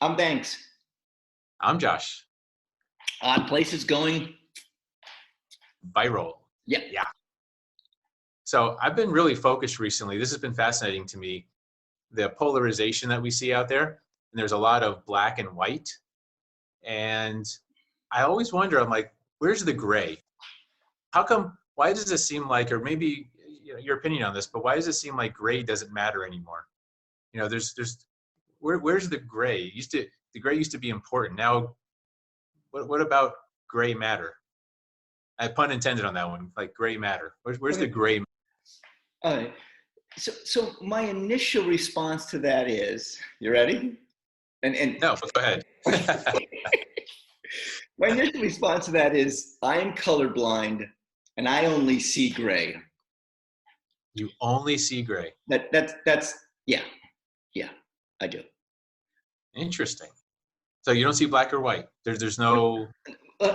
I'm Banks. I'm Josh. Odd places going. Viral. Yeah. Yeah. So I've been really focused recently. This has been fascinating to me, the polarization that we see out there. And there's a lot of black and white. And I always wonder, I'm like, where's the gray? How come, why does it seem like, or maybe your opinion on this, but why does it seem like gray doesn't matter anymore? Where's the gray? The gray used to be important. Now, what about gray matter? I pun intended on that one, like gray matter. Where's the gray? All right. So my initial response to that is, you ready? No, but go ahead. My initial response to that is, I'm colorblind and I only see gray. You only see gray. Yeah, I do. Interesting. So you don't see black or white. There's no.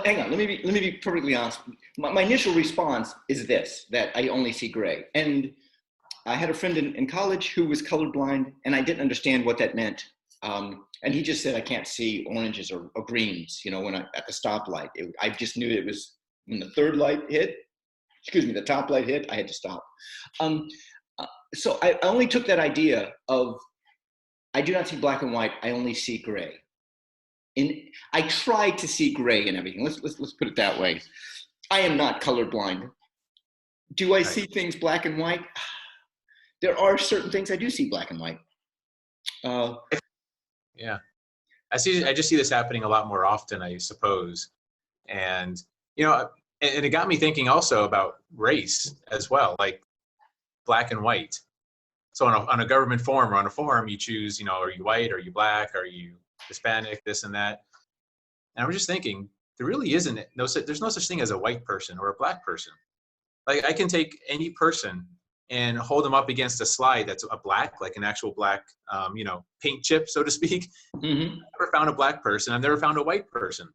Hang on. Let me be perfectly honest. My initial response is this: that I only see gray. And I had a friend in college who was colorblind, and I didn't understand what that meant. And he just said, I can't see oranges or greens, when at the stoplight. I just knew it was when the the top light hit, I had to stop. So I only took that idea of, I do not see black and white, I only see gray. I try to see gray in everything. Let's put it that way. I am not colorblind. Do I see things black and white? There are certain things I do see black and white. Yeah, I just see this happening a lot more often, I suppose. And and it got me thinking also about race as well, like black and white. So on a government form or on a form, you choose, are you white? Are you black? Are you Hispanic? This and that. And I was just thinking, there really isn't there's no such thing as a white person or a black person. Like I can take any person and hold them up against a slide that's a black, like an actual black, paint chip, so to speak. Mm-hmm. I've never found a black person. I've never found a white person.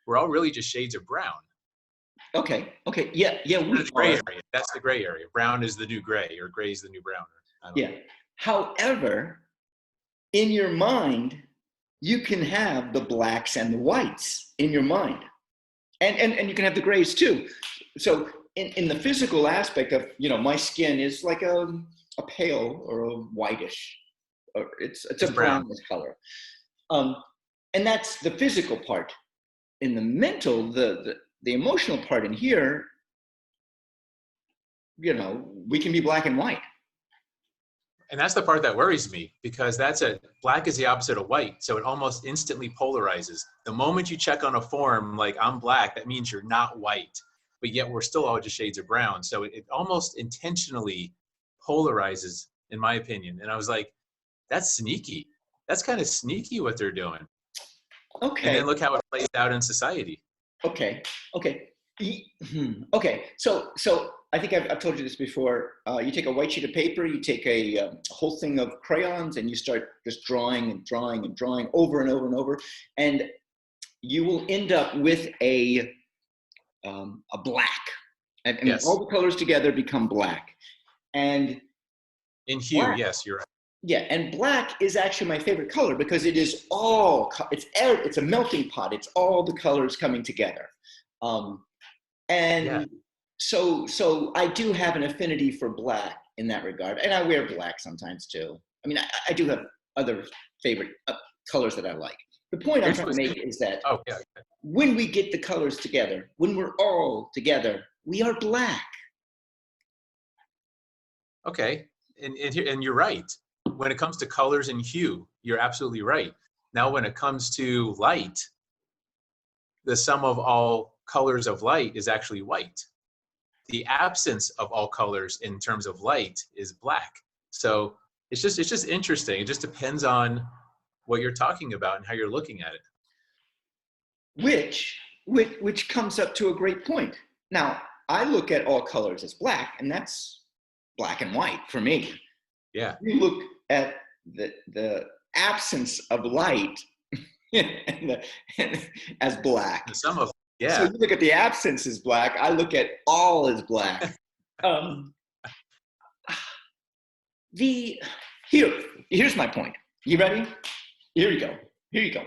We're all really just shades of brown. Okay. Yeah. That's the gray area. That's the gray area. Brown is the new gray, or gray is the new brown. Yeah. However, in your mind, you can have the blacks and the whites in your mind. And you can have the grays too. So in the physical aspect of, my skin is like a pale or a whitish, or it's a brownish color. And that's the physical part. In the mental, the emotional part in here, we can be black and white. And that's the part that worries me, because black is the opposite of white. So it almost instantly polarizes. The moment you check on a form, like I'm black, that means you're not white, but yet we're still all just shades of brown. So it almost intentionally polarizes, in my opinion. And I was like, that's sneaky. That's kind of sneaky what they're doing. Okay. And then look how it plays out in society. Okay. So I think I've told you this before. You take a white sheet of paper, you take a whole thing of crayons, and you start just drawing and drawing and drawing over and over and over, and you will end up with a black. And yes. All the colors together become black. And in hue, black, yes, you're right. Yeah, and black is actually my favorite color because it is it's a melting pot. It's all the colors coming together. So I do have an affinity for black in that regard, and I wear black sometimes too. I mean, I do have other favorite colors that I like. The point I'm trying to make is that when we get the colors together, when we're all together, we are black. Okay, and you're right. When it comes to colors and hue, you're absolutely right. Now, when it comes to light, the sum of all colors of light is actually white. The absence of all colors in terms of light is black. So it's just interesting. It just depends on what you're talking about and how you're looking at it. Which comes up to a great point. Now, I look at all colors as black, and that's black and white for me. Yeah. You look at the absence of light as black. The sum of So you look at the absence as black. I look at all as black. Here's my point. You ready? Here we go. here you go.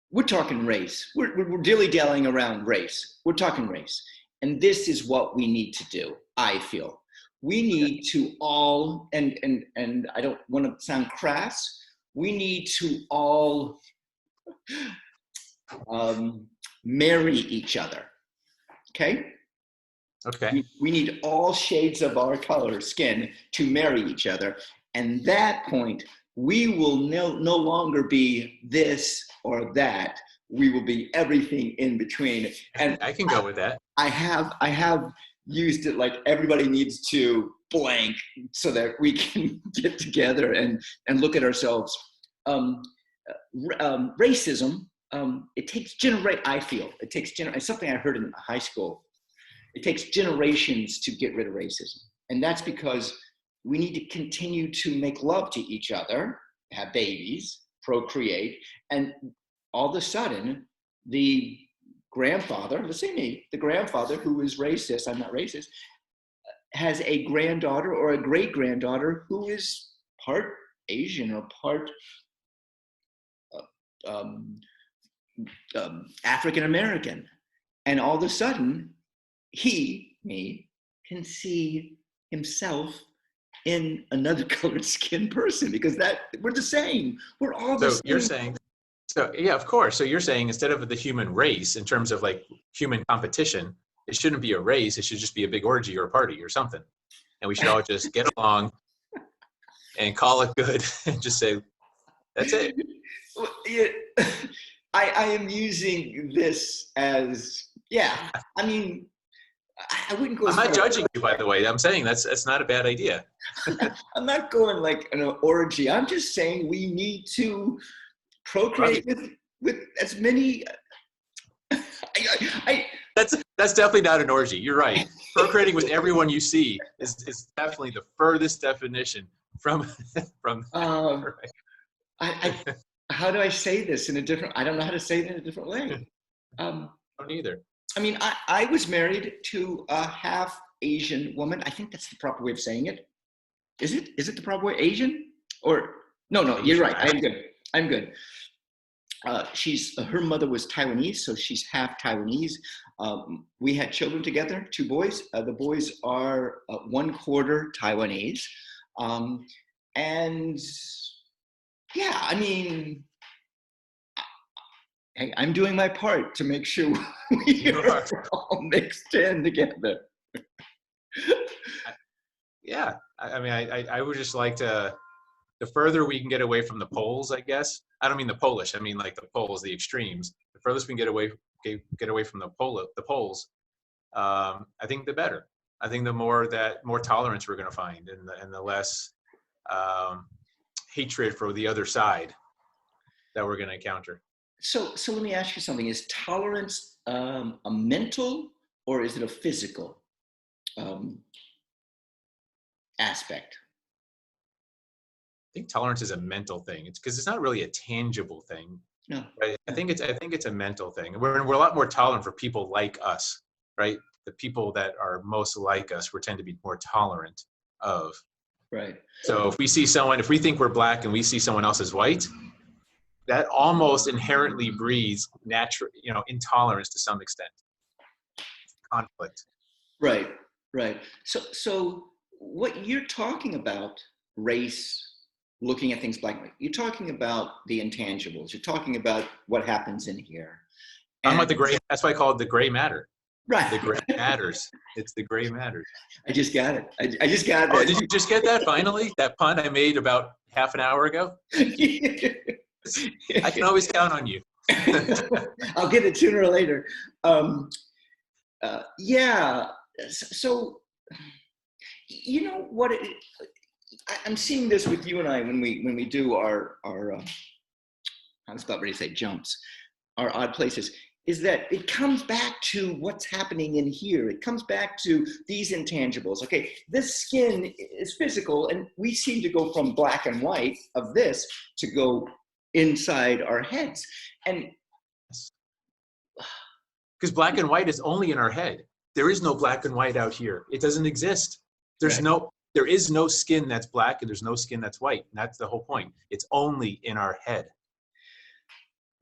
We're talking race. We're dilly-dallying around race. We're talking race. And this is what we need to do, I feel. We need to all, and I don't want to sound crass, we need to all marry each other, okay? Okay. We need all shades of our color skin to marry each other. And that point, we will no longer be this or that. We will be everything in between. And I can go with that. I have used it like everybody needs to blank so that we can get together and look at ourselves. Racism, it takes I feel it takes it's something I heard in high school. It takes generations to get rid of racism. And that's because we need to continue to make love to each other, have babies, procreate, and all of a sudden, the grandfather, let's say me, the grandfather who is racist, I'm not racist, has a granddaughter or a great-granddaughter who is part Asian or part African-American. And all of a sudden, me, can see himself in another colored skin person because we're the same. We're all the same. So you're saying, yeah, of course. So you're saying instead of the human race in terms of like human competition, it shouldn't be a race. It should just be a big orgy or a party or something. And we should all just get along and call it good and just say, that's it. I am using this as, yeah, I mean, I wouldn't go. I'm not judging you, by the way. I'm saying that's not a bad idea. I'm not going like an orgy. I'm just saying we need to procreate with as many. That's definitely not an orgy. You're right. Procreating with everyone you see is definitely the furthest definition from. Right. How do I say this in a different? I don't know how to say it in a different way. Don't either. I mean, I was married to a half Asian woman. I think that's the proper way of saying it. Is it? Is it the proper way? Asian? Or no, you're right. I'm good. Her mother was Taiwanese, so she's half Taiwanese. We had children together, 2 boys. The boys are 1/4 Taiwanese. And yeah, I mean, hey, I'm doing my part to make sure we are all mixed in together. Yeah, I mean, I would just like to, the further we can get away from the poles, I guess. I don't mean the Polish. I mean like the poles, the extremes. The furthest we can get away from the poles, I think the better. I think the more tolerance we're going to find, and the less hatred for the other side that we're going to encounter. So let me ask you something. Is tolerance a mental or is it a physical aspect? I think tolerance is a mental thing. It's because it's not really a tangible thing. No. Right? I think it's a mental thing. We're a lot more tolerant for people like us, right? The people that are most like us, we tend to be more tolerant of. Right. So if we think we're black and we see someone else as white, that almost inherently breeds intolerance to some extent. Conflict. Right. So what you're talking about, race, looking at things black and white, you're talking about the intangibles. You're talking about what happens in here. I'm about the gray. That's why I call it the gray matter. Right. The gray matters. It's the gray matters. I just got it. I just got it. Oh, did you just get that finally? That pun I made about half an hour ago? I can always count on you. I'll get it sooner or later. Yeah. So, you know what? I'm seeing this with you and I when we do our I was about ready to say jumps, our odd places. Is that it comes back to what's happening in here. It comes back to these intangibles. Okay, this skin is physical, and we seem to go from black and white of this to go inside our heads. And because black and white is only in our head. There is no black and white out here. It doesn't exist. There is no skin that's black and there's no skin that's white. And that's the whole point. It's only in our head.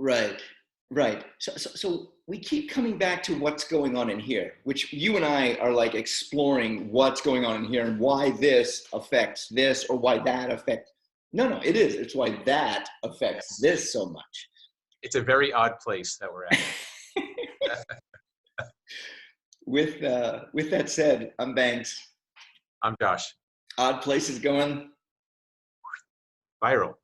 Right, right. So we keep coming back to what's going on in here, which you and I are like exploring what's going on in here and why this affects this or why that affects. No, it is. It's why that affects Yes. this so much. It's a very odd place that we're at. With that said, I'm Banks. I'm Josh. Odd places going Viral.